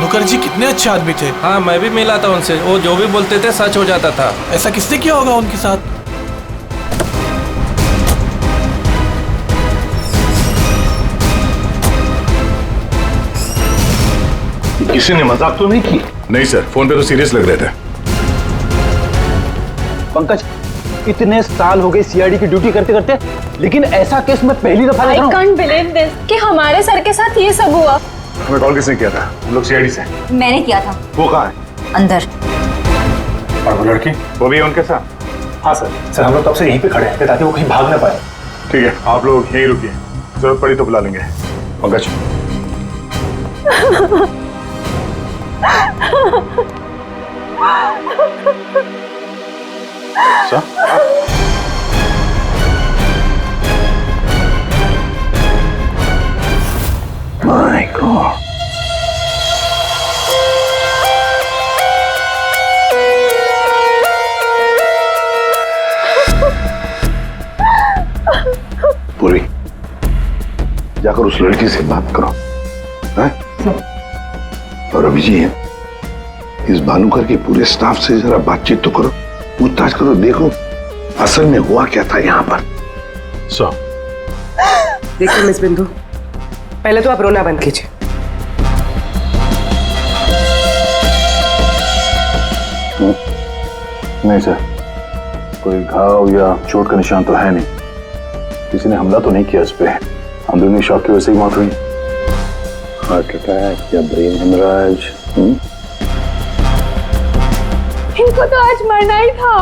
भानुकर जी कितने अच्छे आदमी थे। हाँ, मैं भी मिला था उनसे, वो जो भी बोलते थे सच हो जाता था। ऐसा किसने किया होगा उनके साथ? किसी ने मजाक तो नहीं की? नहीं सर, फोन पे तो सीरियस लग रहे थे। पंकज, इतने साल हो गए सीआईडी की ड्यूटी करते करते, लेकिन ऐसा केस मैं पहली दफा देख रहा हूं। I can't believe this कि हमारे सर के साथ ये सब हुआ। हमें कॉल किसने किया था? हम लोग सीआईडी से। मैंने किया था। वो कहाँ है? अंदर। और वो लड़की? वो भी है उनके साथ? हाँ सर, हम लोग तब से यहीं पे खड़े हैं ताकि वो कहीं भाग ना पाए। ठीक है, आप लोग यहीं रुकिए, जरूरत पड़ी तो बुला लेंगे। पंकज। My God. पूरी, जाकर उस लड़की से बात करो, हैं? और अभी जी इस भानुकर के पूरे स्टाफ से जरा बातचीत तो करो, पूछताछ करो, देखो असल में हुआ क्या था यहाँ पर। देखिए मिस बिंदु, पहले तो आप रोना बंद कीजिए। नहीं सर, कोई घाव या चोट का निशान तो है नहीं, किसी ने हमला तो नहीं किया इस पे, अंदरूनी शॉक की वजह से ही मौत हुई। हार्ट अटैक या ब्रेन हेमराज? इनको तो आज मरना ही था।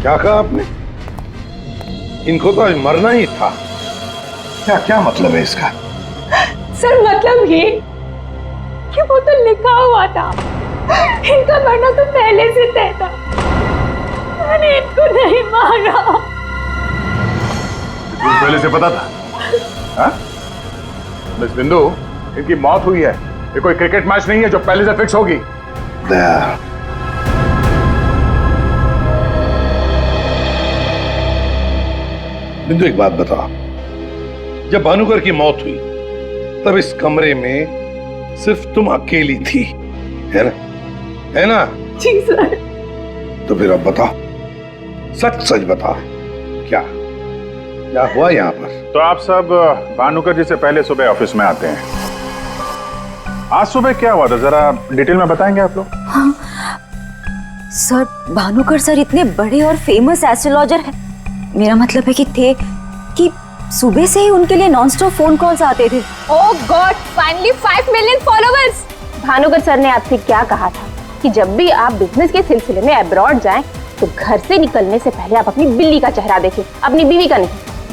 क्या कहा आपने? इनको तो आज मरना ही था? क्या क्या मतलब है इसका? सर मतलब ये कि वो तो लिखा हुआ था, इनका मरना तो पहले से तय था, मैंने इनको नहीं मारा। पहले से पता था? हाँ? मिस बिंदु, इनकी मौत हुई है, ये कोई क्रिकेट मैच नहीं है जो पहले से फिक्स होगी। बिंदु एक बात बताओ, जब भानुकर की मौत हुई तब इस कमरे में सिर्फ तुम अकेली थी, है ना? है ना? जी सर। तो फिर अब बताओ, सच सच बताओ, क्या क्या हुआ यहाँ पर? तो आप सब भानुकर जी से पहले सुबह ऑफिस में आते हैं, आज सुबह क्या हुआ था जरा डिटेल में बताएंगे आप लोग? हाँ सर, भानुकर सर इतने बड़े और फेमस एस्ट्रोलॉजर हैं, मेरा मतलब है कि थे कि सुबह से ही उनके लिए नॉनस्टॉप फोन कॉल्स आते थे। Oh God, finally 5 million followers. Bhanukar sir ने आपसे क्या कहा था कि जब भी आप बिजनेस के सिलसिले में अब्रॉड जाएं तो घर से निकलने से पहले आप अपनी बिल्ली का चेहरा देखें, अपनी बीवी का नहीं।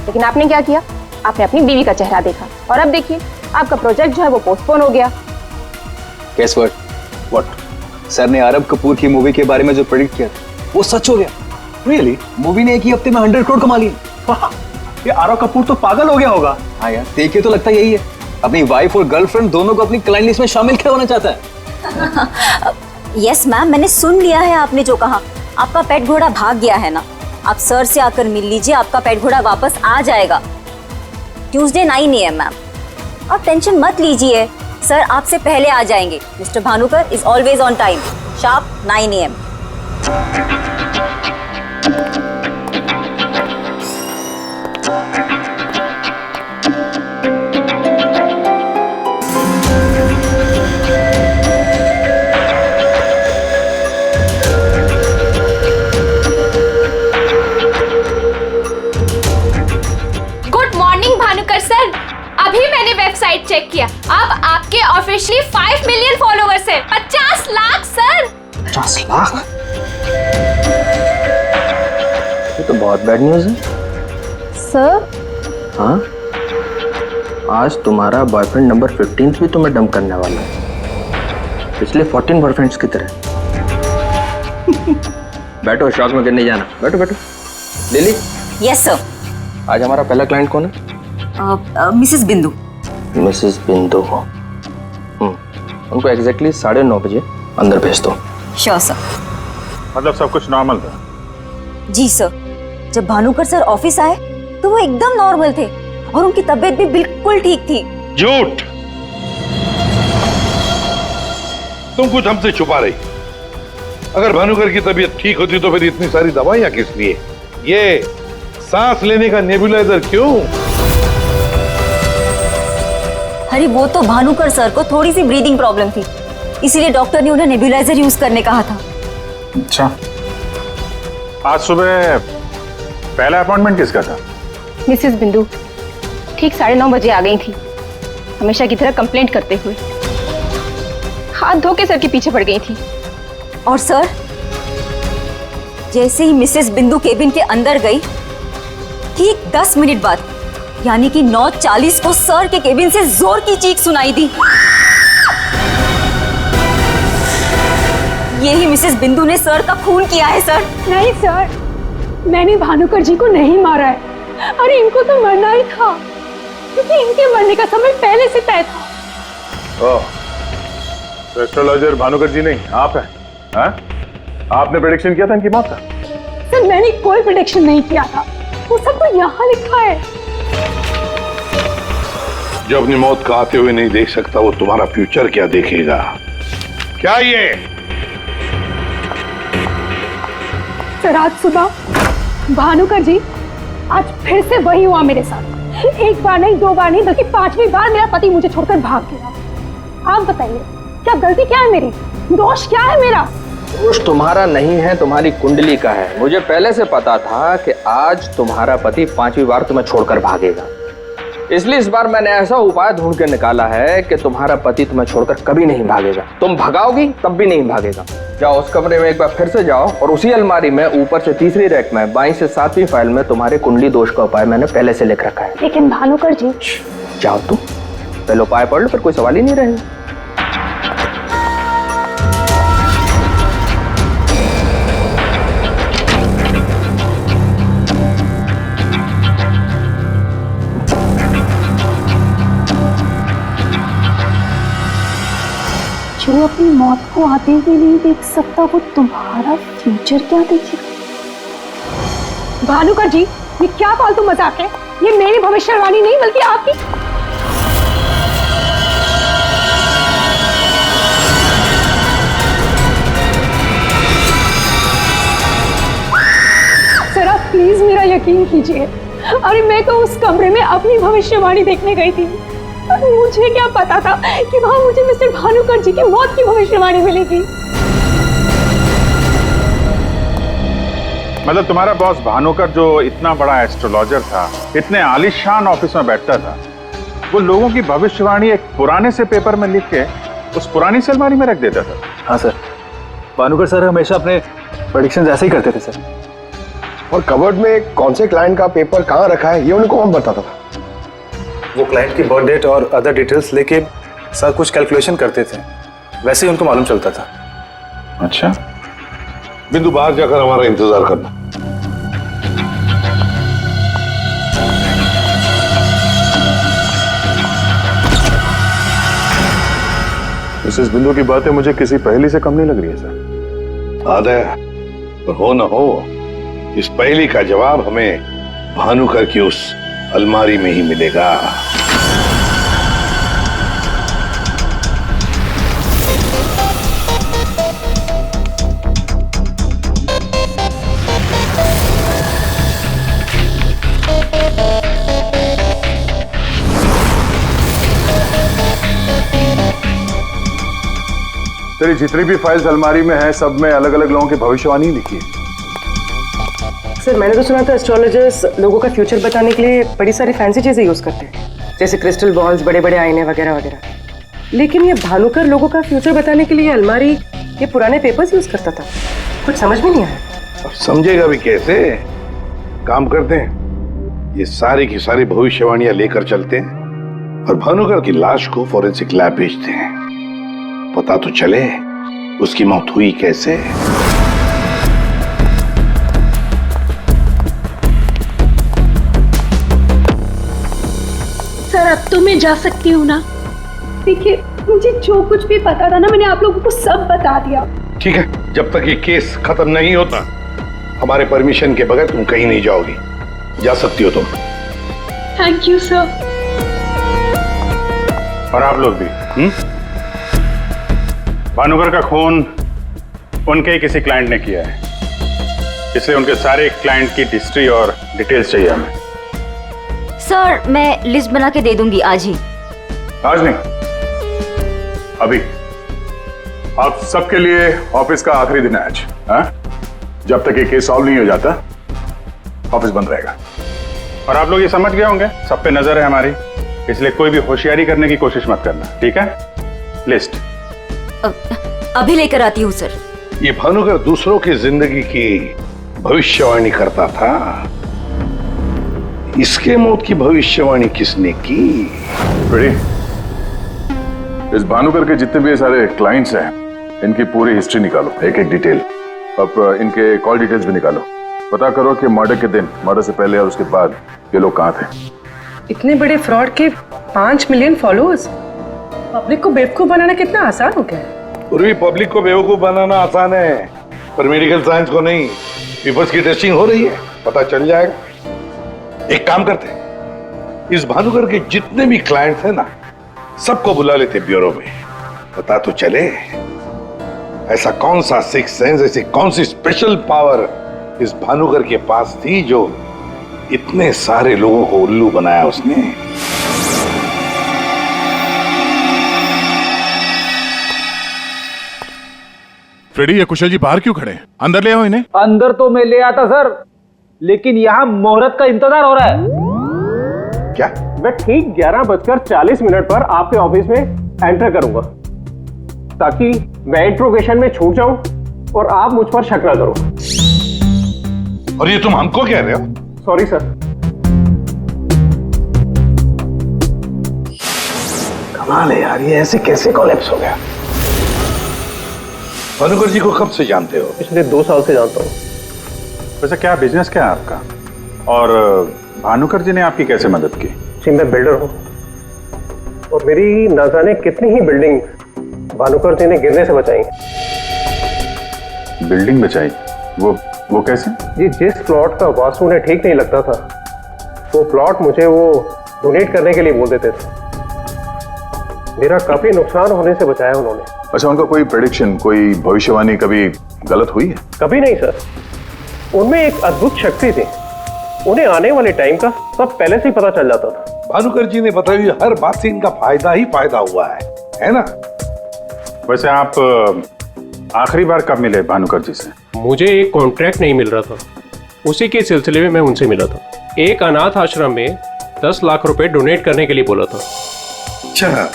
लेकिन आपने क्या किया? आपने अपनी बीवी का चेहरा देखा और अब देखिए आपका प्रोजेक्ट जो है वो पोस्टपोन हो गया। Guess what? सर ने आरब कपूर की मूवी के बारे में जो प्रेडिक्ट किया वो सच हो गया। Really? मूवी ने एक ही हफ्ते में 100 करोड़ कमा लिए। ये आरव कपूर तो पागल हो गया होगा। हाँ यार, देखिए तो लगता यही है, अपनी वाइफ और गर्लफ्रेंड दोनों को अपनी क्लाइंट लिस्ट में शामिल करवाना चाहता है। यस मैम, मैंने सुन लिया है आपने जो कहा। आपका पेट घोड़ा भाग गया है ना, आप सर से आकर मिल लीजिए, आपका पेट घोड़ा वापस आ जाएगा ट्यूसडे 9 AM मैम। आप टेंशन मत लीजिए, सर आपसे पहले आ जाएंगे। Mister Bhanukar is always on time, sharp 9 AM। Website check किया, अब आपके ऑफिशियली 5 मिलियन फॉलोअर्स हैं। 50 लाख सर। 50 लाख? ये तो बहुत बैड न्यूज़ है सर। हाँ, आज तुम्हारा बॉयफ्रेंड नंबर 15 भी तुम्हें डंप करने वाला है, पिछले 14 बॉयफ्रेंड्स की तरह। बैठो, शॉक में गिरने जाना। बैठो बैठो। लिली। Yes sir. आज हमारा पहला क्लाइंट कौन है? मिसेस बिंदु। मिसेस बिंदु हो। उनको एग्जैक्टली 9:30 बजे अंदर भेज दो। Sure sir. मतलब सब कुछ नॉर्मल था? जी सर, जब भानुकर सर ऑफिस आए तो वो एकदम नॉर्मल थे और उनकी तबीयत भी बिल्कुल ठीक थी। झूठ! तुम कुछ हमसे छुपा रही। अगर भानुकर की तबीयत ठीक होती तो फिर इतनी सारी दवाइयां किस लिए? ये सांस लेने का नेबुलाइजर क्यों? अरे वो तो भानुकर सर को थोड़ी सी ब्रीदिंग प्रॉब्लम थी, इसीलिए डॉक्टर ने उन्हें नेबुलाइजर यूज करने कहा था। अच्छा, आज सुबह पहला अपॉइंटमेंट किसका था? मिसेस बिंदु ठीक 9:30 बजे आ गई थी, हमेशा की तरह कंप्लेंट करते हुए। हाथ धो के सर के पीछे पड़ गई थी। और सर जैसे ही मिसेस बिंदु केबिन के अंदर गई, ठीक 10 मिनट बाद यानी कि 9:40 को सर के केबिन से जोर की चीख सुनाई दी। यही मिसेस बिंदु ने सर का खून किया है सर। नहीं सर, मैंने भानुकर जी को नहीं मारा है। अरे इनको तो मरना ही था, क्योंकि इनके मरने का समय पहले से तय था। ओह, एस्ट्रोलॉजर भानुकर जी नहीं, आप हैं? हाँ? आपने प्रेडिक्शन किया था इनकी मौत का? सर मैंने कोई प्रेडिक्शन नहीं किया था, वो सब तो यहाँ लिखा है। जो अपनी मौत का आते हुए नहीं देख सकता, वो तुम्हारा फ्यूचर क्या देखेगा? क्या ये? सर आज सुबह भानुकर जी, आज फिर से वही हुआ मेरे साथ। एक बार नहीं, 2 बार नहीं, बल्कि 5वीं बार मेरा पति मुझे छोड़कर भाग गया। आप बताइए क्या गलती क्या है मेरी, दोष क्या है मेरा? दोष तुम्हारा नहीं है, तुम्हारी कुंडली का है। मुझे पहले से पता था कि आज तुम्हारा पति 5वीं बार तुम्हें छोड़कर भागेगा, इसलिए इस बार मैंने ऐसा उपाय ढूंढ के निकाला है कि तुम्हारा पति तुम्हें छोड़कर कभी नहीं भागेगा। तुम भगाओगी तब भी नहीं भागेगा। जाओ उस कमरे में एक बार फिर से जाओ, और उसी अलमारी में ऊपर से 3री रैक में 22 से 7वीं फाइल में तुम्हारे कुंडली दोष का उपाय मैंने पहले से लिख रखा है। लेकिन भानुकर जी। जाओ तुम पहले उपाय पढ़ लो, फिर कोई सवाल ही नहीं रहेगा। जो अपनी मौत को आते हुए नहीं देख सकता, वो तुम्हारा फ्यूचर क्या देखेगा? भानुकर जी, ये क्या फालतू मजाक है? ये मेरी भविष्यवाणी नहीं बल्कि आपकी। सर आप प्लीज मेरा यकीन कीजिए। अरे मैं तो उस कमरे में अपनी भविष्यवाणी देखने गई थी। मुझे क्या पता था कि वहां मुझे मिस्टर भानुकर जी की मौत की भविष्यवाणी मिलेगी। मतलब तुम्हारा बॉस भानुकर जो इतना बड़ा एस्ट्रोलॉजर था, इतने आलीशान ऑफिस में बैठता था, वो लोगों की भविष्यवाणी एक पुराने से पेपर में लिख के उस पुरानी से अलमारी में रख देता था? हाँ सर, भानुकर सर हमेशा अपने प्रेडिक्शंस ऐसे ही करते थे सर। और कबर्ड में कौन से क्लाइंट का पेपर कहाँ रखा है ये उनको कौन बताता था? वो क्लाइंट की बर्थ डेट और अदर डिटेल्स लेके सर कुछ कैलकुलेशन करते थे, वैसे ही उनको मालूम चलता था। अच्छा, बिंदु बाहर जाकर हमारा इंतजार करना। मिसेस बिंदु की बातें मुझे किसी पहेली से कम नहीं लग रही है सर। आदय, पर हो न हो, इस पहेली का जवाब हमें भानुकर की उस अलमारी में ही मिलेगा। तेरी जितनी भी फाइल्स अलमारी में है, सब में अलग अलग लोगों की भविष्यवाणी लिखी है। सर मैंने तो सुना था एस्ट्रोलॉजर्स लोगों का फ्यूचर बताने के लिए बड़ी सारी फैंसी चीजें यूज करते हैं, जैसे क्रिस्टल बॉल्स, बड़े बड़े आईने वगैरह वगैरह। लेकिन ये भानुकर लोगों का फ्यूचर बताने के लिए अलमारी, ये पुराने पेपर्स यूज करता था। कुछ समझ में नहीं आया। अब समझेगा भी कैसे? काम करते हैं, ये सारी की सारी भविष्यवाणियां लेकर चलते हैं और भानुकर की लाश को फॉरेंसिक लैब भेजते हैं। पता तो चले उसकी मौत हुई कैसे। सर अब तो मैं जा सकती हूँ ना? देखिए मुझे जो कुछ भी पता था ना, मैंने आप लोगों को सब बता दिया। ठीक है, जब तक ये केस खत्म नहीं होता हमारे परमिशन के बगैर तुम कहीं नहीं जाओगी। जा सकती हो तुम। Thank you sir. और आप लोग भी। भानुकर का खून उनके ही किसी क्लाइंट ने किया है, इसलिए उनके सारे क्लाइंट की हिस्ट्री और डिटेल्स चाहिए हमें। सर मैं लिस्ट बना के दे दूंगी आज ही। आज नहीं, अभी। आप सबके लिए ऑफिस का आखिरी दिन है आज। हाँ? जब तक ये केस सॉल्व नहीं हो जाता ऑफिस बंद रहेगा। और आप लोग ये समझ गए होंगे, सब पे नजर है हमारी, इसलिए कोई भी होशियारी करने की कोशिश मत करना, ठीक है? लिस्ट अभी लेकर आती हूँ सर। ये भानुकर दूसरों की जिंदगी की भविष्यवाणी करता था, इसके मौत की भविष्यवाणी किसने की? इस भानुकर के जितने भी सारे क्लाइंट्स हैं, इनकी पूरी हिस्ट्री निकालो, एक एक डिटेल। अब इनके कॉल डिटेल्स भी निकालो। पता करो कि मर्डर के दिन, मर्डर से पहले और उसके बाद ये लोग कहाँ थे। इतने बड़े फ्रॉड के 5 मिलियन फॉलोअर्स, पब्लिक को बेवकूफ बनाना कितना आसान हो गया है। पूरी पब्लिक को बेवकूफ बनाना आसान है, पर मेडिकल साइंस को नहीं। पीपल्स की टेस्टिंग हो रही है, पता चल जाएगा। एक काम करते हैं, इस भानुकर के जितने भी क्लाइंट्स हैं ना, सबको बुला लेते ब्यूरो में। पता तो चले ऐसा कौन सा सिक्स सेंस, ऐसी कौन सी स्पेशल पावर इस भानुकर के पास थी जो इतने सारे लोगों को उल्लू बनाया उसने। फ्रेडी, ये कुशल जी बाहर क्यों खड़े हैं? अंदर ले आओ इन्हें। अंदर तो मैं ले आता सर, लेकिन यहाँ मुहूर्त का इंतजार हो रहा है। क्या? मैं ठीक 11:40 पर आपके ऑफिस में एंटर करूंगा, ताकि मैं इंट्रोगेशन में छूट जाऊं और आप मुझ पर शक ना करो। और ये तुम हमको कह रहे हो? Sorry sir. कमाल है यार, ये ऐसे कैसे कोलैप्स हो गया? भानुकर जी को कब से जानते हो? पिछले 2 साल से जानता हूँ। वैसे क्या बिजनेस क्या है आपका? और भानुकर जी ने आपकी कैसे मदद की? जी मैं बिल्डर हूँ, और मेरी ना जाने कितनी ही बिल्डिंग भानुकर जी ने गिरने से बचाई। बिल्डिंग बचाई? वो कैसे? जी जिस प्लॉट का वास्तु उन्हें ठीक नहीं लगता था, वो प्लॉट मुझे वो डोनेट करने के लिए बोल देते थे। मेरा काफी नुकसान होने से बचाया उन्होंने। अच्छा, उनका कोई प्रेडिक्शन, कोई भविष्यवाणी कभी गलत हुई है? कभी नहीं सर, उनमें एक अद्भुत शक्ति थी। उन्हें आने वाले टाइम का सब पहले से ही पता चल जाता था। भानुकर जी ने बताई हुई हर बात से इनका फायदा ही फायदा हुआ है ना? वैसे आप आखिरी बार कब मिले भानुकर जी से? मुझे एक कॉन्ट्रैक्ट नहीं मिल रहा था, उसी के सिलसिले में मैं उनसे मिला था। एक अनाथ आश्रम में 10 लाख रुपए डोनेट करने के लिए बोला था। अच्छा।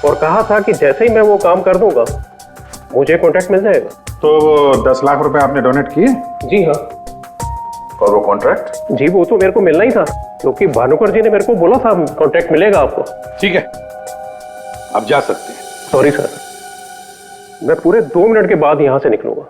और कहा था कि जैसे ही मैं वो काम कर दूंगा मुझे कॉन्ट्रैक्ट मिल जाएगा। तो 10 लाख रुपए आपने डोनेट किए? जी हाँ। और वो कॉन्ट्रैक्ट? जी वो तो मेरे को मिलना ही था, क्योंकि भानुकर जी ने मेरे को बोला था कॉन्ट्रैक्ट मिलेगा आपको। ठीक है, आप जा सकते हैं। सॉरी सर, मैं पूरे 2 मिनट के बाद यहाँ से निकलूंगा।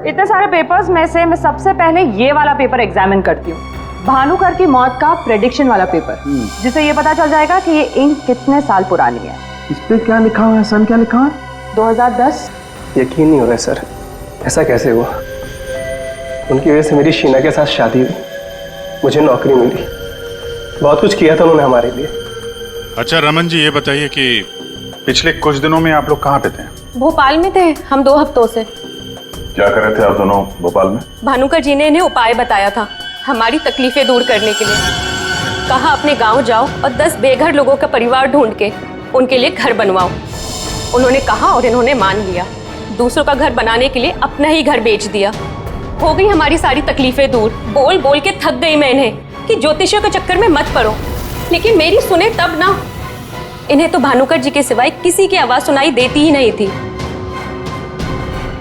इतने सारे पेपर्स में से मैं सबसे पहले ये वाला पेपर एग्जामिन करती हूँ, भानुकर की मौत का प्रेडिक्शन वाला पेपर, जिससे ये पता चल जाएगा कि ये इंक कितने साल पुरानी है। इस पे क्या लिखा हुआ है? सन क्या लिखा है? 2010। यकीन नहीं हो रहा है सर, ऐसा कैसे हुआ? उनकी वजह से मेरी शीना के साथ शादी हुई, मुझे नौकरी मिली, बहुत कुछ किया था उन्होंने हमारे लिए। अच्छा रमन जी, ये बताइए कि पिछले कुछ दिनों में आप लोग कहाँ पे थे? भोपाल में थे हम 2 हफ्तों से। क्या कर रहे थे आप दोनों भोपाल में? भानुकर जी ने इन्हें उपाय बताया था हमारी तकलीफें दूर करने के लिए। कहा अपने गांव जाओ और 10 बेघर लोगों का परिवार ढूंढ के उनके लिए घर बनवाओ। उन्होंने कहा और इन्होंने मान लिया। दूसरों का घर बनाने के लिए अपना ही घर बेच दिया। हो गई हमारी सारी तकलीफें दूर। बोल बोल के थक गई मैं इन्हें कि ज्योतिषियों के चक्कर में मत पड़ो, लेकिन मेरी सुने तब ना। इन्हें तो भानुकर जी के सिवाय किसी की आवाज सुनाई देती ही नहीं थी।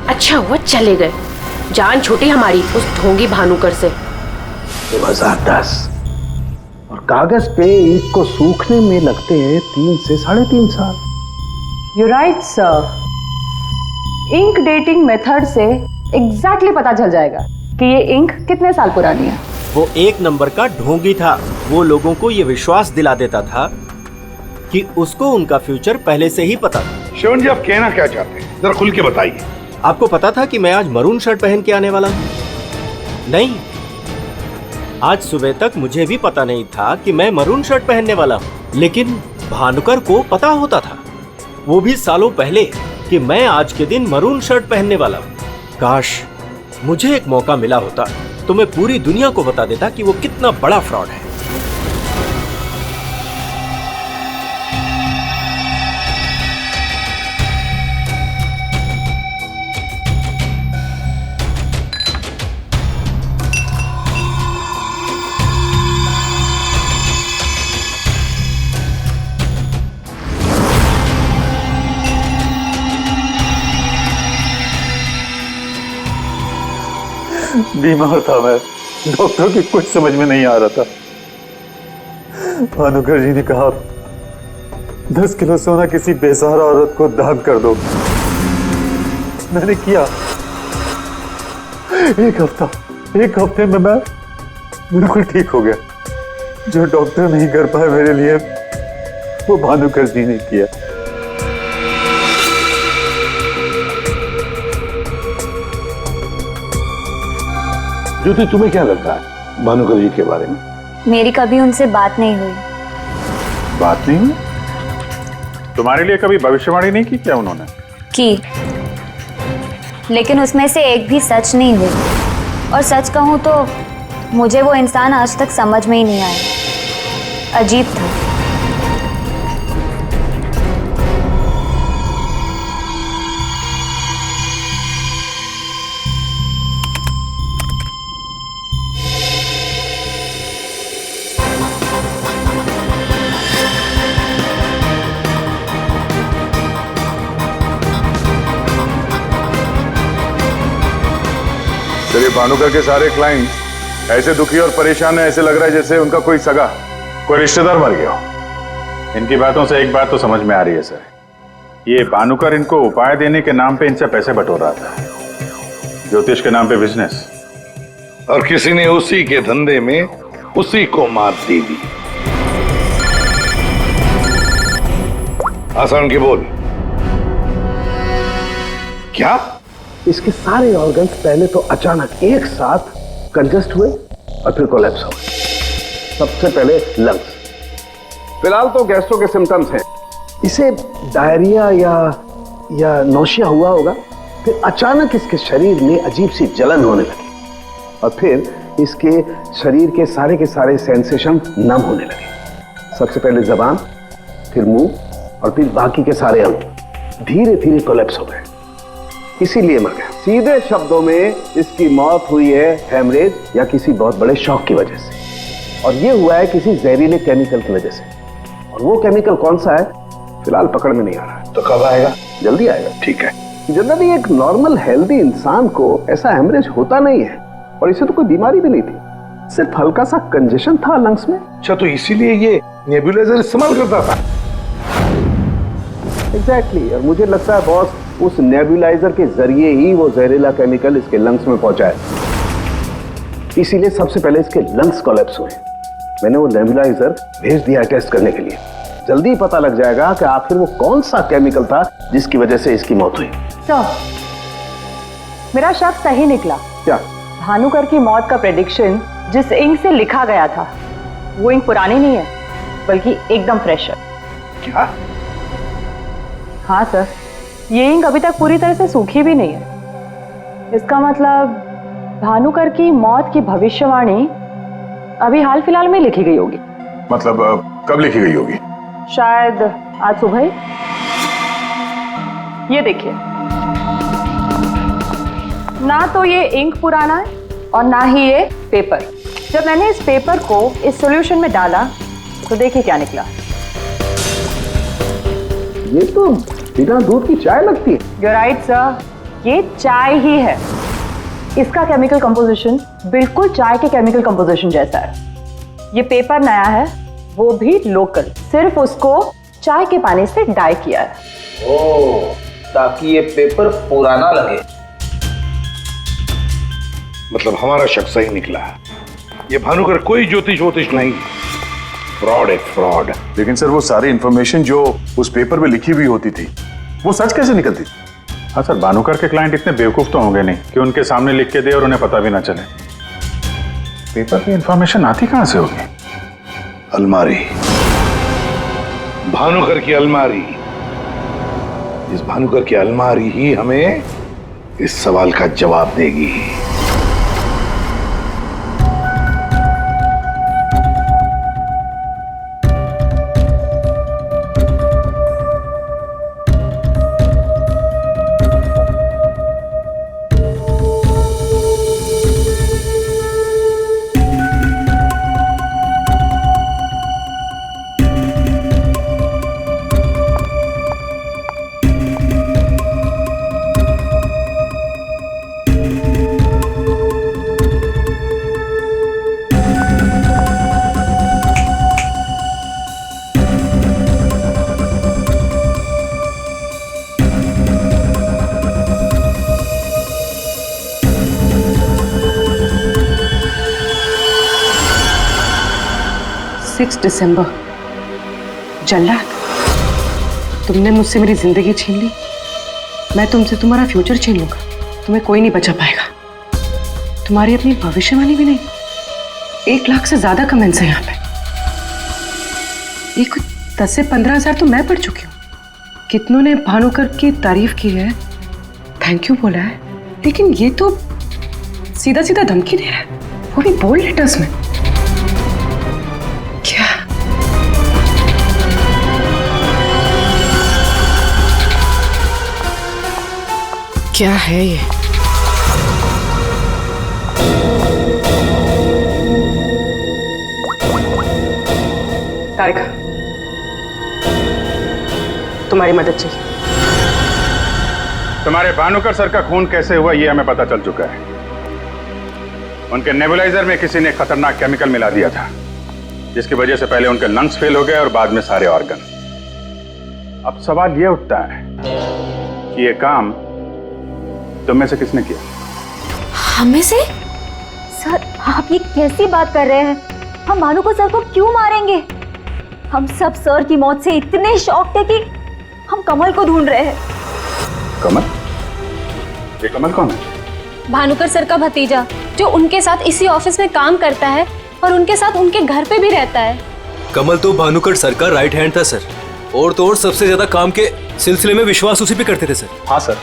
अच्छा हुआ चले गए, जान छूटी हमारी उस ढोंगी भानुकर से। 2010 और कागज पे ईंट को सूखने में लगते हैं 3 से 3.5 साल। You right sir. Ink dating method से एग्जैक्टली पता चल जाएगा कि ये इंक कितने साल पुरानी है। वो एक नंबर का ढोंगी था। वो लोगों को ये विश्वास दिला देता था कि उसको उनका फ्यूचर पहले से ही पता था। श्रवण जी, आप कहना क्या चाहते हैं, जरा खुल के बताइए। आपको पता था कि मैं आज मरून शर्ट पहन के आने वाला हूँ? नहीं, आज सुबह तक मुझे भी पता नहीं था कि मैं मरून शर्ट पहनने वाला हूँ, लेकिन भानुकर को पता होता था, वो भी सालों पहले, कि मैं आज के दिन मरून शर्ट पहनने वाला हूँ। काश मुझे एक मौका मिला होता तो मैं पूरी दुनिया को बता देता कि वो कितना बड़ा फ्रॉड है। बीमार था मैं, डॉक्टर की कुछ समझ में नहीं आ रहा था। भानुकर जी ने कहा 10 किलो सोना किसी बेसहारा औरत को दान कर दो। मैंने किया। एक हफ्ते में मैं बिल्कुल ठीक हो गया। जो डॉक्टर नहीं कर पाए मेरे लिए, वो भानुकर जी ने किया। ज्योति, तुम्हें क्या लगता है भानुकर जी के बारे में? मेरी कभी उनसे बात नहीं हुई। बात नहीं हुई? तुम्हारे लिए कभी भविष्यवाणी नहीं की क्या उन्होंने? की, लेकिन उसमें से एक भी सच नहीं हुई। और सच कहूं तो मुझे वो इंसान आज तक समझ में ही नहीं आया। अजीब था। चलिए, भानुकर के सारे क्लाइंट ऐसे दुखी और परेशान है, ऐसे लग रहा है जैसे उनका कोई सगा, कोई रिश्तेदार मर गया हो। इनकी बातों से एक बात तो समझ में आ रही है सर, ये भानुकर इनको उपाय देने के नाम पे इनसे पैसे बटोर रहा था, ज्योतिष के नाम पे बिजनेस, और किसी ने उसी के धंधे में उसी को मात दे दी। आसान की बोल। क्या? इसके सारे ऑर्गन्स पहले तो अचानक एक साथ कंजस्ट हुए और फिर कोलैप्स हो गए। सबसे पहले लंग्स। फिलहाल तो गैस्ट्रो के सिम्टम्स हैं। इसे डायरिया या नौशिया हुआ होगा। फिर अचानक इसके शरीर में अजीब सी जलन होने लगी और फिर इसके शरीर के सारे सेंसेशन नम होने लगे। सबसे पहले जबान, फिर मुंह और फिर बाकी के सारे अंग धीरे धीरे कोलैप्स हो गए, इसीलिए मर गया। सीधे शब्दों में इसकी मौत हुई है हेमरेज या किसी बहुत बड़े शॉक की वजह से, और ये हुआ है किसी जहरीले केमिकल की वजह से। और वो केमिकल कौन सा है फिलहाल पकड़ में नहीं आ रहा है। तो कब आएगा? जल्दी आएगा। ठीक है। जनरली एक नॉर्मल हेल्दी इंसान को ऐसा हेमरेज होता नहीं है, और इसे तो कोई बीमारी भी नहीं थी, सिर्फ हल्का सा कंजेशन था लंग्स में। अच्छा, तो इसीलिए ये नेबुलाइजर इस्तेमाल करता था? एग्जैक्टली। और मुझे लगता है बॉस, उस नेबुलाइजर के जरिए ही वो जहरीला केमिकल इसके लंग्स में पहुंचा है, इसीलिए सबसे पहले इसके लंग्स कोलैप्स हुए। मैंने वो नेबुलाइजर भेज दिया है टेस्ट करने के लिए। जल्दी पता लग जाएगा कि आखिर वो कौन सा केमिकल था जिसकी वजह से इसकी मौत हुई। सर, मेरा शक सही निकला। क्या? भानुकर की मौत का प्रेडिक्शन जिस इंक से लिखा गया था, वो इंक पुरानी नहीं है, बल्कि एकदम फ्रेश है। क्या? हाँ सर, ये इंक अभी तक पूरी तरह से सूखी भी नहीं है। इसका मतलब भानुकर की मौत की भविष्यवाणी अभी हाल फिलहाल में लिखी गई होगी। मतलब कब लिखी गई होगी? शायद आज सुबह ही। ये देखिए, ना तो ये इंक पुराना है और ना ही ये पेपर। जब मैंने इस पेपर को इस सॉल्यूशन में डाला तो देखिए क्या निकला। ये तो बिना दूध की चाय लगती है। You're right, sir. ये चाय ही है। इसका केमिकल कंपोजिशन बिल्कुल चाय के केमिकल कंपोजिशन जैसा है। ये पेपर नया है, वो भी लोकल, सिर्फ उसको चाय के पानी से डाई किया है। ओह, ताकि ये पेपर पुराना लगे। मतलब हमारा शक सही निकला है। ये भानुकर कोई ज्योतिष नहीं, फ्रॉड है, फ्रॉड। लेकिन सर, वो सारी इंफॉर्मेशन जो उस पेपर में लिखी हुई होती थी, वो सच कैसे निकलती? हाँ सर, भानुकर के क्लाइंट इतने बेवकूफ तो होंगे नहीं कि उनके सामने लिख के दे और उन्हें पता भी ना चले। पेपर पे इंफॉर्मेशन आती कहां से होगी? अलमारी, भानुकर की अलमारी। इस भानुकर की अलमारी ही हमें इस सवाल का जवाब देगी। दिसंबर। जल्लाद, तुमने मुझसे मेरी जिंदगी छीन ली, मैं तुमसे तुम्हारा फ्यूचर छीन लूंगा। तुम्हें कोई नहीं बचा पाएगा। तुम्हारी अपनी भविष्यवाणी भी नहीं। 1 लाख से ज्यादा कमेंट्स हैं यहाँ पे। ये कुछ 10 से 15 हजार तो मैं पढ़ चुकी हूँ। कितनों ने भानुकर की तारीफ की है, थैंक यू बोला है, लेकिन ये तो सीधा सीधा धमकी दे रहा है, वो भी बोल्ड लेटर्स में। क्या है ये? तारिका, तुम्हारी मदद चाहिए। तुम्हारे भानुकर सर का खून कैसे हुआ ये हमें पता चल चुका है। उनके नेबुलाइजर में किसी ने खतरनाक केमिकल मिला दिया था, जिसकी वजह से पहले उनके लंग्स फेल हो गए और बाद में सारे ऑर्गन। अब सवाल ये उठता है कि ये काम तुम में से किसने किया? हमें से? सर, आप ये कैसी बात कर रहे हैं? हम भानुकर सर को क्यों मारेंगे? हम सब सर की मौत से इतने शॉक थे कि हम कमल को ढूंढ रहे हैं। कमल? ये कमल कौन है? भानुकर सर का भतीजा, जो उनके साथ इसी ऑफिस में काम करता है और उनके साथ उनके घर पे भी रहता है। कमल तो भानुकर सर का राइट हैंड था सर, और तो और सबसे ज्यादा काम के सिलसिले में विश्वास उसी पे करते थे सर। हाँ सर,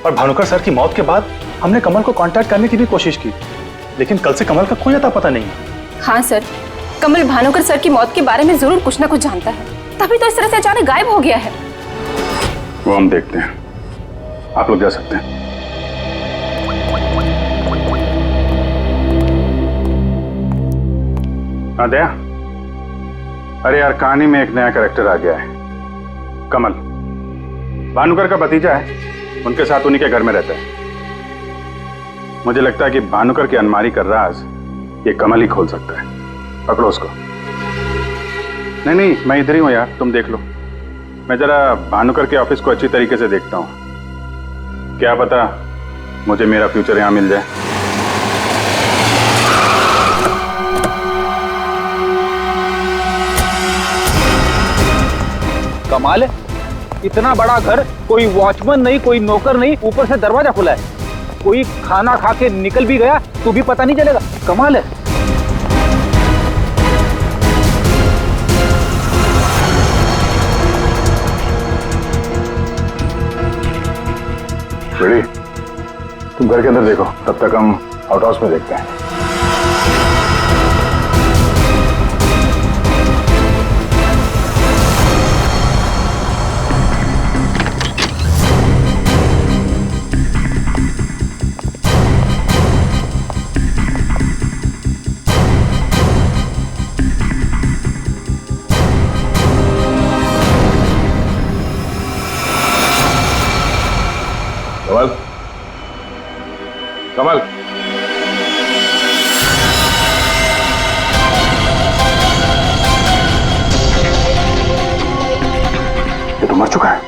और भानुकर सर की मौत के बाद हमने कमल को कांटेक्ट करने की भी कोशिश की, लेकिन कल से कमल का कोई अता पता नहीं है। हाँ सर, कमल भानुकर सर की मौत के बारे में जरूर कुछ ना कुछ जानता है, तभी तो इस तरह से अचानक गायब हो गया है। वो हम देखते हैं, आप लोग जा सकते हैं। हाँ दया, अरे यार, कहानी में एक नया कैरेक्टर आ गया है, कमल। भानुकर का भतीजा है, उनके साथ उन्हीं के घर में रहता है। मुझे लगता है कि भानुकर की अलमारी का राज ये कमल ही खोल सकता है। पकड़ो उसको। नहीं, मैं इधर ही हूं यार, तुम देख लो। मैं जरा भानुकर के ऑफिस को अच्छी तरीके से देखता हूं, क्या पता मुझे मेरा फ्यूचर यहां मिल जाए। कमाल है, इतना बड़ा घर, कोई वॉचमैन नहीं, कोई नौकर नहीं, ऊपर से दरवाजा खुला है। कोई खाना खा के निकल भी गया तो भी पता नहीं चलेगा। कमाल है। रेडी, तुम घर के अंदर देखो, तब तक हम आउट हाउस में देखते हैं। कमल, कमल, ये तो मर चुका है।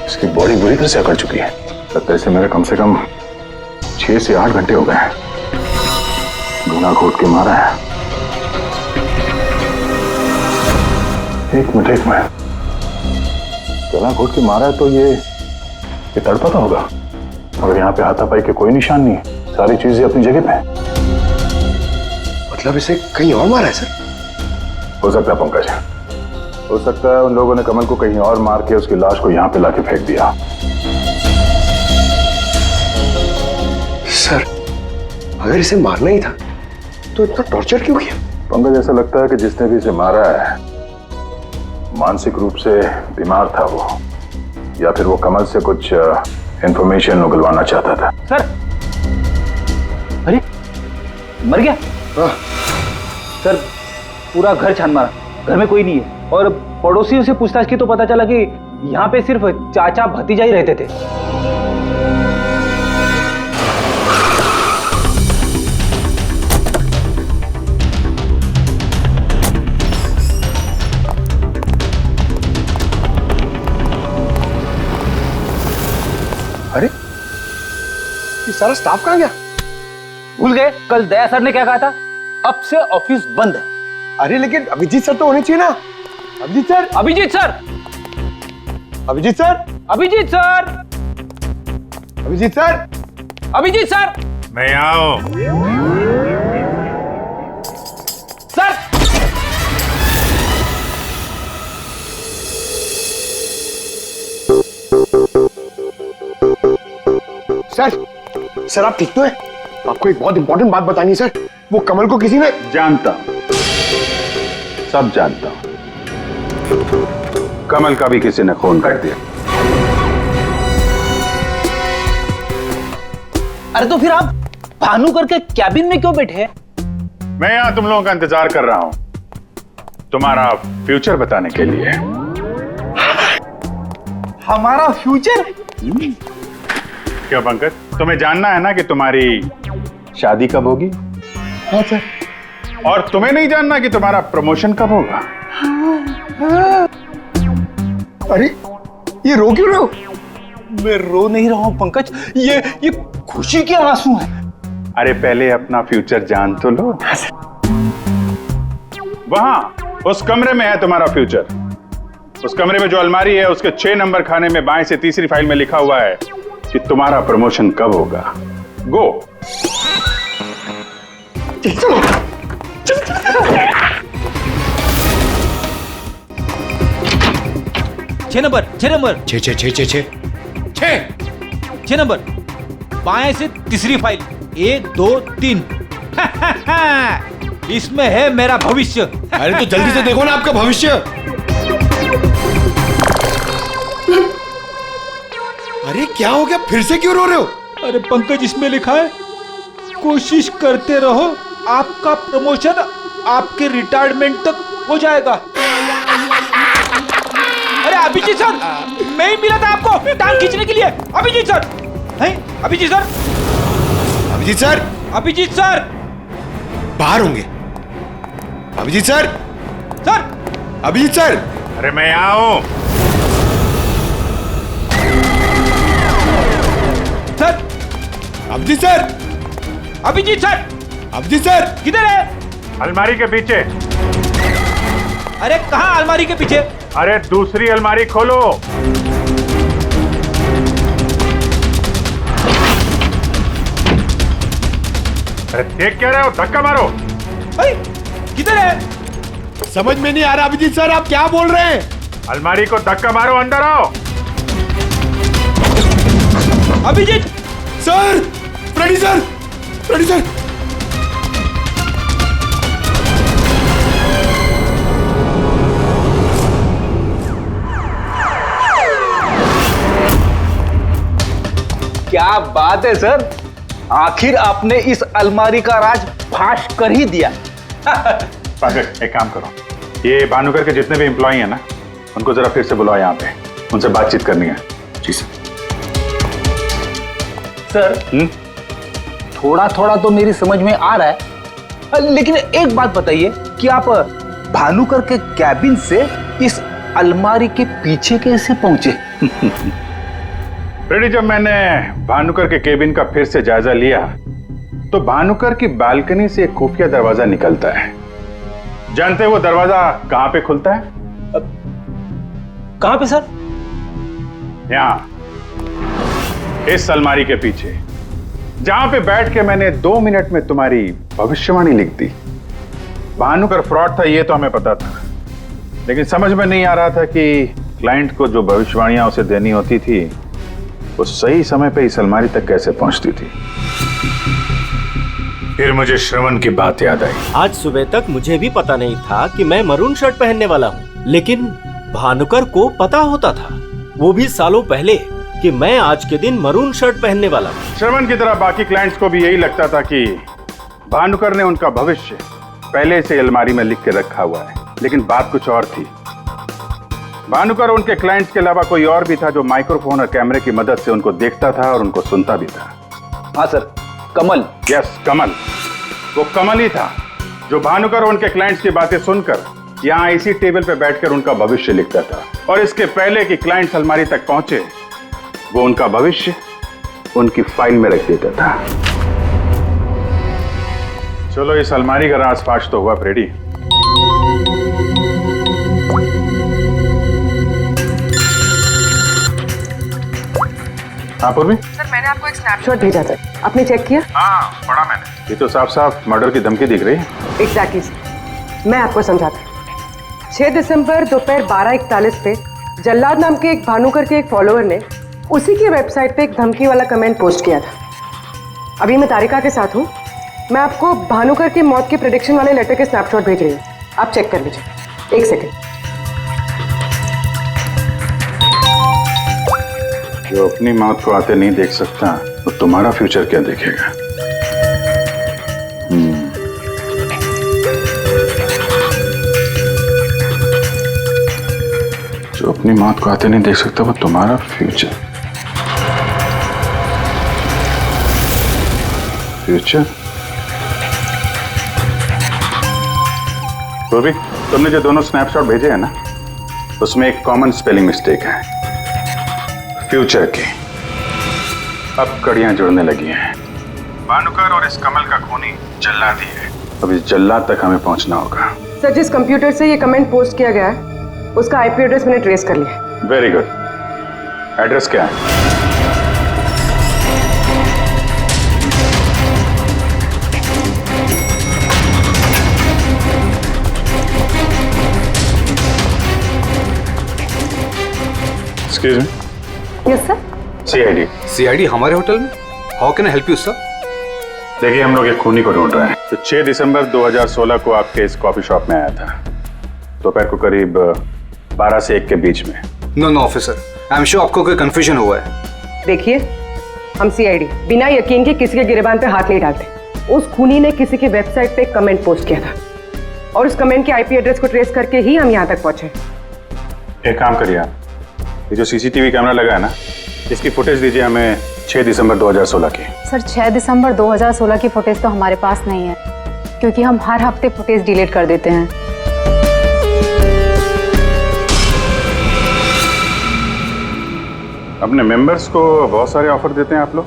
इसकी बॉडी बुरी तरह से अकड़ चुकी है। लगता है इसे मेरे कम से कम 6 से 8 घंटे हो गए हैं। गुना घोट के मारा है। एक मिनट गला घोट के मारा है तो ये तड़पता होगा, मगर यहाँ पे हाथापाई के कोई निशान नहीं है, सारी चीजें अपनी जगह पे हैं। मतलब इसे कहीं और मारा है सर? हो सकता है पंकज, हो सकता है उन लोगों ने कमल को कहीं और मार के उसकी लाश को यहाँ पे लाके फेंक दिया। सर अगर इसे मारना ही था तो इतना टॉर्चर क्यों किया? पंकज, ऐसा लगता है कि जिसने भी इसे मारा है मानसिक रूप से बीमार था वो, या फिर वो कमल से कुछ इंफॉर्मेशन उगलवाना चाहता था। सर, अरे मर गया? हाँ। सर पूरा घर छान मारा, घर में कोई नहीं है, और पड़ोसियों से पूछताछ की तो पता चला कि यहाँ पे सिर्फ चाचा भतीजा ही रहते थे। अरे ये सारा स्टाफ कहाँ गया? भूल गए कल दया सर ने क्या कहा था, अब से ऑफिस बंद है। अरे लेकिन अभिजीत सर तो होने चाहिए ना। Abhijeet sir, Abhijeet sir, Abhijeet sir, Abhijeet sir, Abhijeet sir, Abhijeet sir, मैं आओ। सर सर, सर आप ठीक तो है? आपको एक बहुत इंपॉर्टेंट बात बतानी है सर। वो कमल को किसी ने... जानता हूं, सब जानता हूं। कमल का भी किसी ने खून कर दिया। अरे तो फिर आप भानुकर के कैबिन में क्यों बैठे हैं? मैं यहां तुम लोगों का इंतजार कर रहा हूं, तुम्हारा फ्यूचर बताने के लिए। हमारा फ्यूचर? क्यों पंकज, तुम्हें जानना है ना कि तुम्हारी शादी कब होगी? हाँ सर। और तुम्हें नहीं जानना कि तुम्हारा प्रमोशन कब होगा? अरे ये रो क्यों रहे हो? मैं रो नहीं रहा हूं पंकज, ये खुशी के आंसू हैं। अरे पहले अपना फ्यूचर जान तो लो। वहां उस कमरे में है तुम्हारा फ्यूचर। उस कमरे में जो अलमारी है उसके 6 नंबर खाने में बाएं से तीसरी फाइल में लिखा हुआ है कि तुम्हारा प्रमोशन कब होगा। गो। छह नंबर, 6 नंबर, 6 नंबर, बाएं से तीसरी फाइल, 1 2 3। इसमें है मेरा भविष्य। अरे तो जल्दी से देखो ना आपका भविष्य। अरे क्या हो गया, फिर से क्यों रो रहे हो? अरे पंकज, इसमें लिखा है कोशिश करते रहो, आपका प्रमोशन आपके रिटायरमेंट तक हो जाएगा। अरे अभिजीत सर, मैं ही मिला था आपको टांग खींचने के लिए। अभिजीत सर, हैं? Abhijeet sir, Abhijeet sir, Abhijeet sir बाहर होंगे। Abhijeet sir, sir, Abhijeet sir. अरे मैं आओ। Sir, Abhijeet sir, Abhijeet sir, Abhijeet sir किधर है? अलमारी के पीछे। अरे कहाँ अलमारी के पीछे? अरे दूसरी अलमारी खोलो। अरे देख क्या रहे हो, धक्का मारो। किधर है? समझ में नहीं आ रहा अभिजीत सर, आप क्या बोल रहे हैं? अलमारी को धक्का मारो, अंदर आओ। Abhijeet sir, Freddy sir, Freddy sir. क्या बात है सर, आखिर आपने इस अलमारी का राज फाश कर ही दिया। पंकज, एक काम करो, ये भानुकर के जितने भी एम्प्लॉई हैं ना, उनको जरा फिर से बुलाओ यहाँ पे, उनसे बातचीत करनी है। जी सर। सर, थोड़ा थोड़ा तो मेरी समझ में आ रहा है, लेकिन एक बात बताइए कि आप भानुकर के कैबिन से इस अलमारी के पीछे कैसे पहुंचे? फ्रेडी, जब मैंने भानुकर के केबिन का फिर से जायजा लिया तो भानुकर की बालकनी से एक खुफिया दरवाजा निकलता है। जानते हैं वो दरवाजा कहां पे खुलता है? कहां पे सर? यहाँ, इस अलमारी के पीछे, जहां पे बैठ के मैंने 2 मिनट में तुम्हारी भविष्यवाणी लिख दी। भानुकर फ्रॉड था ये तो हमें पता था, लेकिन समझ में नहीं आ रहा था कि क्लाइंट को जो भविष्यवाणियां उसे देनी होती थी वो सही समय पे इस अलमारी तक कैसे पहुंचती थी। फिर मुझे श्रवण की बात याद आई। आज सुबह तक मुझे भी पता नहीं था कि मैं मरून शर्ट पहनने वाला हूँ, लेकिन भानुकर को पता होता था, वो भी सालों पहले, कि मैं आज के दिन मरून शर्ट पहनने वाला हूँ। श्रवण की तरह बाकी क्लाइंट्स को भी यही लगता था कि भानुकर ने उनका भविष्य पहले से अलमारी में लिख के रखा हुआ है, लेकिन बात कुछ और थी। भानुकर उनके क्लाइंट्स के अलावा कोई और भी था जो माइक्रोफोन और कैमरे की मदद से उनको देखता था और उनको सुनता भी था। हाँ सर, कमल। यस, कमल। वो कमल ही था जो भानुकर और उनके क्लाइंट्स की बातें सुनकर यहाँ इसी टेबल पे बैठकर उनका भविष्य लिखता था, और इसके पहले कि क्लाइंट्स अलमारी तक पहुंचे वो उनका भविष्य उनकी फाइल में रख देता था। चलो इस अलमारी का राज फाश तो हुआ फ्रेडी। हाँ पूर्वी? सर मैंने आपको एक स्नैपशॉट भेजा था, आपने चेक किया? हाँ पढ़ा मैंने। ये तो साफ साफ मर्डर की धमकी दिख रही है। एग्जैक्टली सर, मैं आपको समझाता हूँ। 6 दिसंबर दोपहर 12:41 पे जल्लाद नाम के एक भानुकर के एक फॉलोअर ने उसी की वेबसाइट पे एक धमकी वाला कमेंट पोस्ट किया था। अभी मैं तारिका के साथ हूँ, मैं आपको भानुकर की मौत के प्रेडिक्शन वाले लेटर के स्नैपशॉट भेज रही हूँ, आप चेक कर लीजिए। 1 सेकेंड। जो अपनी मौत को आते नहीं देख सकता तो तुम्हारा फ्यूचर क्या देखेगा? जो अपनी मौत को आते नहीं देख सकता वो तुम्हारा फ्यूचर। फ्यूचर? तो भी तुमने जो दोनों स्नैपशॉट भेजे हैं ना, उसमें एक कॉमन स्पेलिंग मिस्टेक है, फ्यूचर की। अब कड़ियां जुड़ने लगी हैं। भानुकर और इस कमल का खूनी जल्लाद ही है। अब इस जल्लाद तक हमें पहुंचना होगा। सर जिस कंप्यूटर से ये कमेंट पोस्ट किया गया है उसका आईपी एड्रेस मैंने ट्रेस कर लिया। Very good. एड्रेस क्या है? Excuse me. Yes sir. CID. CID हमारे होटल में? How can I help you sir? देखिए हम लोग एक खूनी को ढूंढ रहे हैं तो 6 दिसंबर 2016 को आपके इस कॉफी शॉप में आया था, दोपहर को करीब 12 से 1 के बीच में। No officer, I am sure आपको कोई कंफ्यूजन हुआ है। देखिए हम सीआईडी बिना यकीन के किसी के गिरबान पे हाथ नहीं डालते। उस खूनी ने किसी की वेबसाइट पे एक कमेंट पोस्ट किया था और उस कमेंट के आईपी एड्रेस को ट्रेस करके ही हम यहाँ तक पहुंचे। एक काम करिए आप, ये जो सीसीटीवी कैमरा लगा है ना, इसकी फुटेज दीजिए हमें 6 दिसंबर 2016 की। सर 6 दिसंबर 2016 की फुटेज तो हमारे पास नहीं है, क्योंकि हम हर हफ्ते फुटेज डिलीट कर देते हैं। अपने मेंबर्स को बहुत सारे ऑफर देते हैं आप लोग?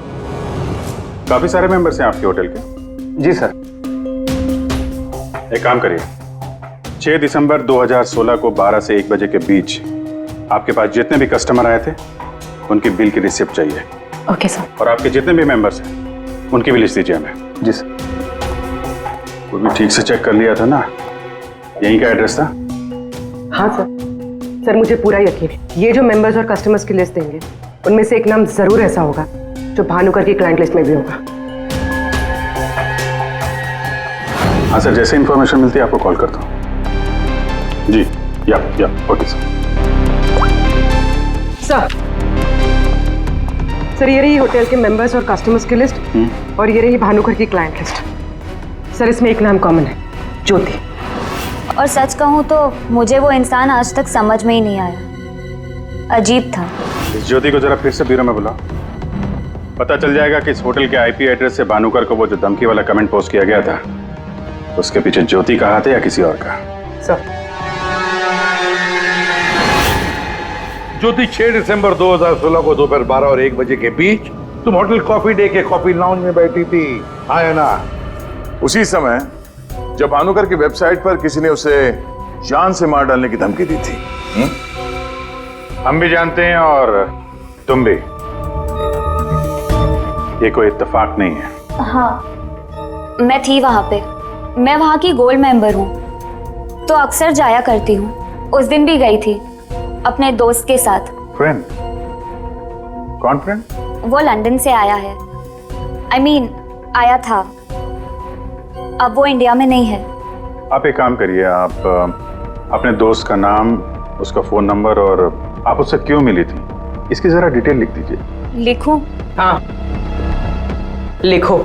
काफी सारे मेंबर्स हैं आपके होटल के? जी सर। एक काम करिए, 6 दिसंबर 2016 को 12 से 1 बजे के बीच आपके पास जितने भी कस्टमर आए थे उनकी बिल की रिसिप्ट चाहिए। Okay sir. और आपके जितने भी मेंबर्स हैं उनकी भी लिस्ट दीजिए हमें। जी सर। वो भी ठीक से चेक कर लिया था ना? यहीं का एड्रेस था? हाँ सर। सर मुझे पूरा यकीन है ये जो मेंबर्स और कस्टमर्स की लिस्ट देंगे उनमें से एक नाम जरूर ऐसा होगा जो भानुकर की क्लाइंट लिस्ट में भी होगा। हाँ सर, जैसे इंफॉर्मेशन मिलती है आपको कॉल करता हूँ। जी या ओके सर। सर ये रही होटल के मेंबर्स और कस्टमर्स की लिस्ट और ये रही भानुकर की क्लाइंट लिस्ट। सर इसमें एक नाम कॉमन है, ज्योति। और सच कहूँ तो मुझे वो इंसान आज तक समझ में ही नहीं आया, अजीब था। इस ज्योति को जरा फिर से ब्यूरो में बुलाओ, पता चल जाएगा कि इस होटल के आईपी एड्रेस से भानुकर को वो जो धमकी वाला कमेंट पोस्ट किया गया था उसके पीछे ज्योति का हाथ है या किसी और का। सर ज्योति 6 दिसंबर 2016 को दोपहर 12 और 1 बजे के बीच तुम होटल कॉफी डे के कॉफी लाउंज में बैठी थी, हाँ या ना? उसी समय जब भानुकर की वेबसाइट पर किसी ने उसे जान से मार डालने की धमकी दी थी। हम भी जानते हैं और तुम भी। ये कोई इत्तेफाक नहीं है। हाँ, मैं थी वहां पे। मैं वहां की गोल्ड मेंबर हूँ, तो अक्सर जाया करती हूँ। उस दिन भी गई थी अपने दोस्त के साथ। फ्रेंड? कौन फ्रेंड? वो लंदन से आया है। I mean, आया था। अब वो इंडिया में नहीं है। आप एक काम करिए, आप अपने दोस्त का नाम, उसका फोन नंबर और आप उससे क्यों मिली थी, इसकी जरा डिटेल लिख दीजिए। लिखूं? हाँ, लिखो।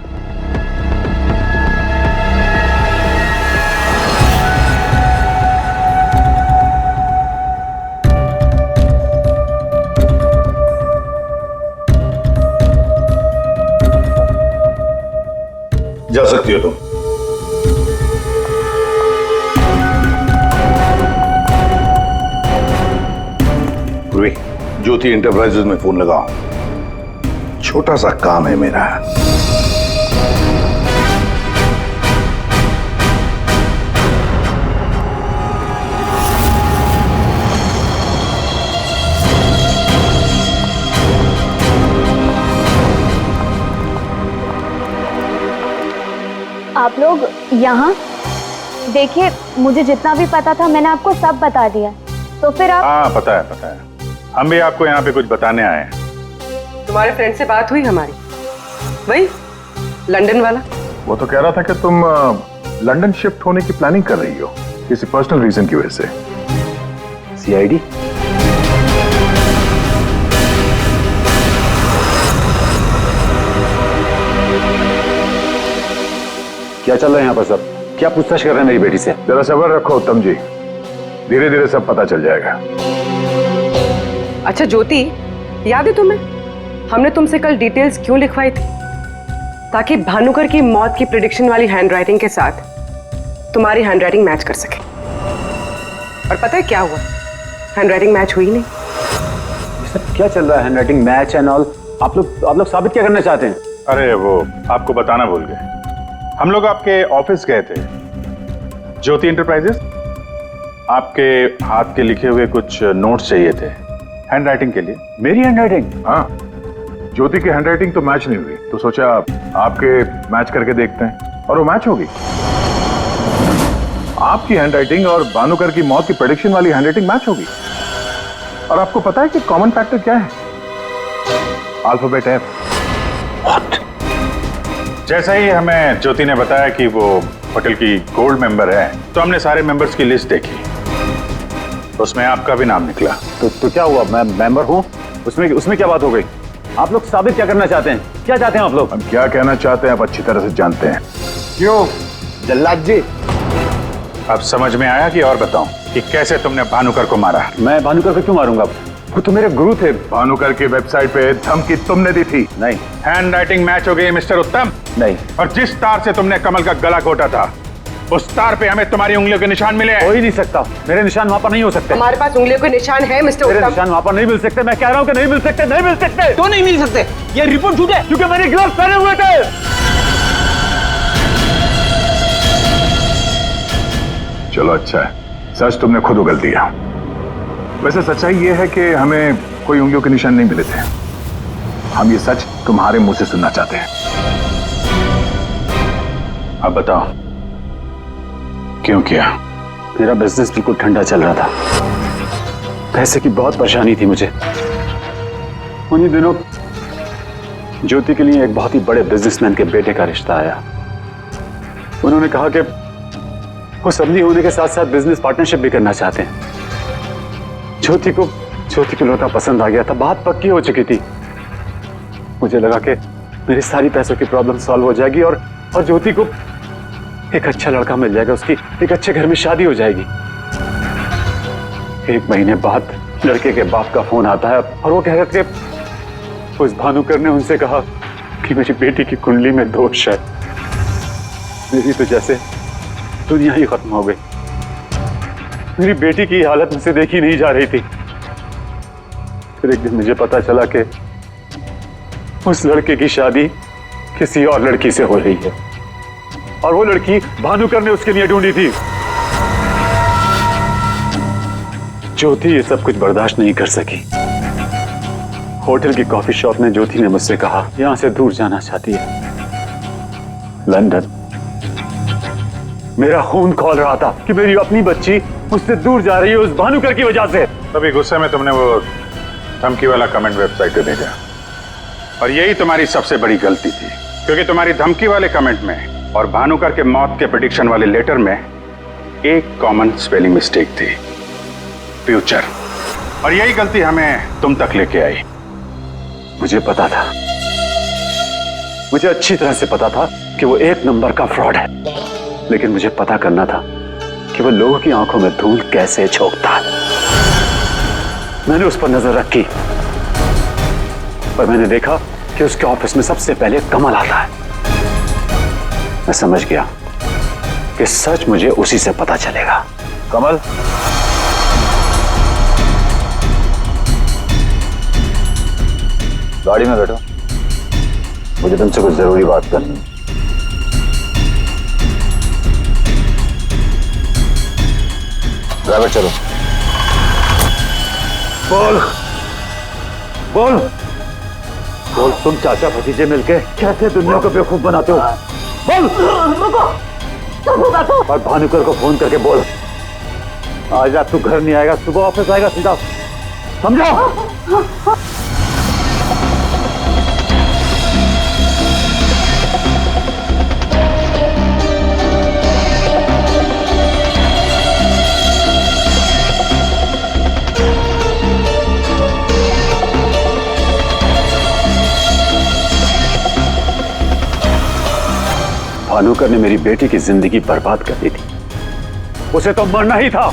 जा सकती हो तुम। पूर्वी, ज्योति इंटरप्राइजेज में फोन लगाओ, छोटा सा काम है मेरा। आप लोग यहाँ देखिए, मुझे जितना भी पता था मैंने आपको सब बता दिया, तो फिर आप। हाँ, पता है। हम भी आपको यहाँ पे कुछ बताने आए हैं। तुम्हारे फ्रेंड से बात हुई हमारी, वही लंदन वाला? वो तो कह रहा था कि तुम लंदन शिफ्ट होने की प्लानिंग कर रही हो किसी पर्सनल रीजन की वजह से। सीआईडी? क्या चल रहा है यहाँ पर सब? क्या पूछताछ कर रहे हैं मेरी बेटी से? जरा सब्र रखो उत्तम जी, धीरे धीरे सब पता चल जाएगा। अच्छा ज्योति, याद है तुम्हें हमने तुमसे कल डिटेल्स क्यों लिखवाई थी? ताकि भानुकर की मौत की प्रेडिक्शन वाली हैंडराइटिंग के साथ तुम्हारी हैंडराइटिंग मैच कर सके। और पता है क्या हुआ? हैंडराइटिंग मैच हुई नहीं। क्या चल रहा है? Handwriting match and all? आप लोग साबित क्या करना चाहते हैं? अरे वो आपको बताना भूल गए, हम लोग आपके ऑफिस गए थे, ज्योति इंटरप्राइजेस। आपके हाथ के लिखे हुए कुछ नोट्स चाहिए थे हैंडराइटिंग के लिए। मेरी हैंडराइटिंग? हाँ, ज्योति की हैंडराइटिंग तो मैच नहीं हुई, तो सोचा आपके मैच करके देखते हैं, और वो मैच होगी। आपकी हैंडराइटिंग और भानुकर की मौत की प्रेडिक्शन वाली हैंडराइटिंग मैच होगी। और आपको पता है कि कॉमन फैक्टर क्या है? Alphabet F. जैसा ही हमें ज्योति ने बताया कि वो होटल की गोल्ड मेंबर है, तो हमने सारे मेंबर्स की लिस्ट देखी, उसमें आपका भी नाम निकला। तो क्या हुआ? मैं मेंबर हूँ, उसमें क्या बात हो गई? आप लोग साबित क्या करना चाहते हैं? क्या चाहते हैं आप लोग? हम क्या कहना चाहते हैं आप अच्छी तरह से जानते हैं। क्यों जल्लाद जी? अब समझ में आया कि और बताऊं कि कैसे तुमने भानुकर को मारा? मैं भानुकर को क्यों मारूंगा? वो तो मेरे गुरु थे। भानुकर की वेबसाइट पे धमकी तुमने दी थी। नहीं। हैंडराइटिंग मैच हो गई मिस्टर उत्तम। नहीं। और जिस तार से तुमने कमल का गला घोटा था, उस तार पे हमें तुम्हारी उंगलियों के निशान मिले। हो ही नहीं सकता, मेरे निशान वहां पर नहीं हो सकते। हमारे पास उंगलियों के निशान है मिस्टर मेरे उत्तम। निशान वहां पर नहीं मिल सकते। मैं कह रहा हूं कि नहीं मिल सकते, नहीं मिल सकते। तो नहीं मिल सकते, ये रिपोर्ट झूठ है, क्योंकि मैंने ग्लव्स पहने हुए थे। चलो अच्छा है, सच तुमने खुद उगल दिया। वैसे सच्चाई ये है कि हमें कोई उंगलियों के निशान नहीं मिले थे। हम ये सच तुम्हारे मुंह से सुनना चाहते हैं। अब बताओ क्यों किया? मेरा बिजनेस बिल्कुल ठंडा चल रहा था, पैसे की बहुत परेशानी थी मुझे। उन्हीं दिनों ज्योति के लिए एक बहुत ही बड़े बिजनेसमैन के बेटे का रिश्ता आया। उन्होंने कहा कि वो समधी होने के साथ साथ बिजनेस पार्टनरशिप भी करना चाहते हैं। ज्योति को लड़का पसंद आ गया था, बात पक्की हो चुकी थी। मुझे लगा कि मेरी सारी पैसों की प्रॉब्लम सॉल्व हो जाएगी और ज्योति को एक अच्छा लड़का मिल जाएगा, उसकी एक अच्छे घर में शादी हो जाएगी। 1 महीने बाद लड़के के बाप का फोन आता है और वो कह रहे थे उस भानुकर ने उनसे कहा कि मेरी बेटी की कुंडली में दोष है। मेरी तो जैसे दुनिया ही खत्म हो गई। मेरी बेटी की हालत मुझसे देखी नहीं जा रही थी। फिर एक दिन मुझे पता चला कि उस लड़के की शादी किसी और लड़की से हो रही है और वो लड़की भानुकर ने उसके लिए ढूंढी थी। ज्योति ये सब कुछ बर्दाश्त नहीं कर सकी। होटल की कॉफी शॉप में ज्योति ने मुझसे कहा यहां से दूर जाना चाहती है, लंदन। मेरा खून खौल रहा था कि मेरी अपनी बच्ची मुझसे दूर जा रही है उस भानुकर की वजह से। तभी गुस्से में तुमने वो धमकी वाला कमेंट वेबसाइट पे भेजा, और यही तुम्हारी सबसे बड़ी गलती थी, क्योंकि तुम्हारी धमकी वाले कमेंट में और भानुकर के मौत के प्रेडिक्शन वाले लेटर में एक कॉमन स्पेलिंग मिस्टेक थी, फ्यूचर। और यही गलती हमें तुम तक लेके आई। मुझे पता था, मुझे अच्छी तरह से पता था कि वो एक नंबर का फ्रॉड है, लेकिन मुझे पता करना था कि वो लोगों की आंखों में धूल कैसे झोंकता है। मैंने उस पर नजर रखी और मैंने देखा कि उसके ऑफिस में सबसे पहले कमल आता है। मैं समझ गया कि सच मुझे उसी से पता चलेगा। कमल, गाड़ी में बैठो, मुझे तुमसे कुछ जरूरी बात करनी है। ड्राइवर चलो। बोल बोल बोल, तुम चाचा भतीजे मिलके कैसे दुनिया को बेवकूफ बनाते हो? बोल। और भानुकर को फोन करके बोल आज रात तू घर नहीं आएगा, सुबह ऑफिस आएगा सीधा, समझो? भानुकर ने मेरी बेटी की जिंदगी बर्बाद कर दी थी। उसे तो मरना ही था।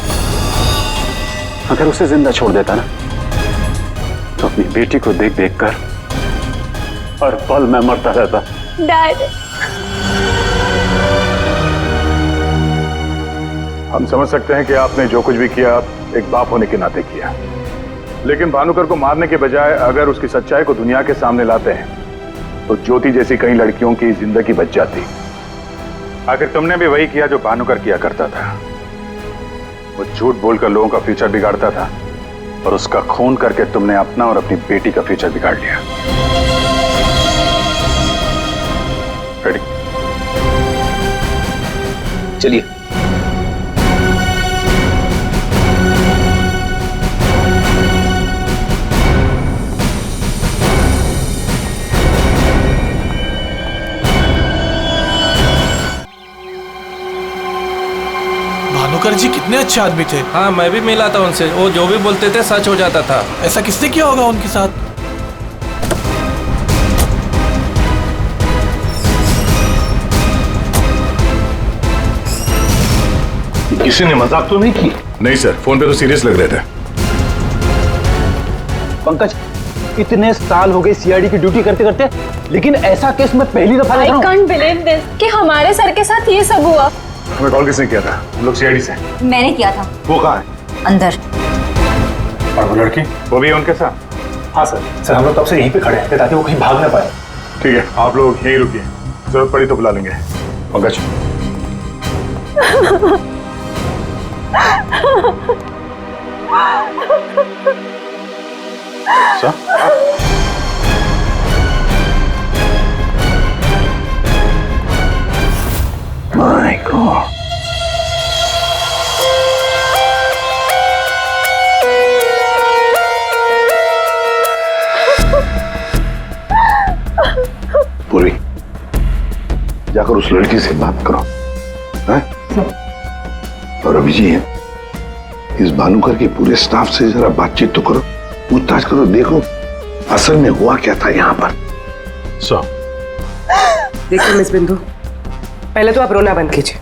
अगर उसे जिंदा छोड़ देता ना, तो अपनी बेटी को देख देख कर हर पल मैं मरता रहता। डैड, हम समझ सकते हैं कि आपने जो कुछ भी किया एक बाप होने के नाते किया, लेकिन भानुकर को मारने के बजाय अगर उसकी सच्चाई को दुनिया के सामने लाते हैं तो ज्योति जैसी कई लड़कियों की जिंदगी बच जाती। आखिर तुमने भी वही किया जो भानुकर किया करता था। वो झूठ बोलकर लोगों का फ्यूचर बिगाड़ता था, और उसका खून करके तुमने अपना और अपनी बेटी का फ्यूचर बिगाड़ लिया। रेडी? चलिए। भानुकर जी कितने अच्छे आदमी थे। हाँ, मैं भी मिला था उनसे, वो जो भी बोलते थे सच हो जाता था। ऐसा किसने किया होगा उनके साथ? किसी ने मजाक तो नहीं की? नहीं सर, फोन पे तो सीरियस लग रहे थे। पंकज, इतने साल हो गए सीआईडी की ड्यूटी करते करते, लेकिन ऐसा केस मैं पहली दफा देख रहा हूं। I can't believe this कि हमारे सर के साथ ये सब हुआ। हमें कॉल किसने किया था? हम लोग सीआईडी से। मैंने किया था। वो कहाँ है? अंदर। और वो लड़की, वो भी है उनके साथ? हाँ सर, हम लोग तब से यहीं पे खड़े हैं ताकि वो कहीं भाग ना पाए। ठीक है, आप लोग यहीं रुकिए, जरूरत पड़ी तो बुला लेंगे। पंकज। My God. पूरी, जाकर उस लड़की से बात करो, हैं? और अभी जी इस भानुकर के पूरे स्टाफ से जरा बातचीत तो करो, पूछताछ करो, देखो असल में हुआ क्या था यहाँ पर। देखिए मिस बिंदु, पहले तो आप रोना बंद कीजिए।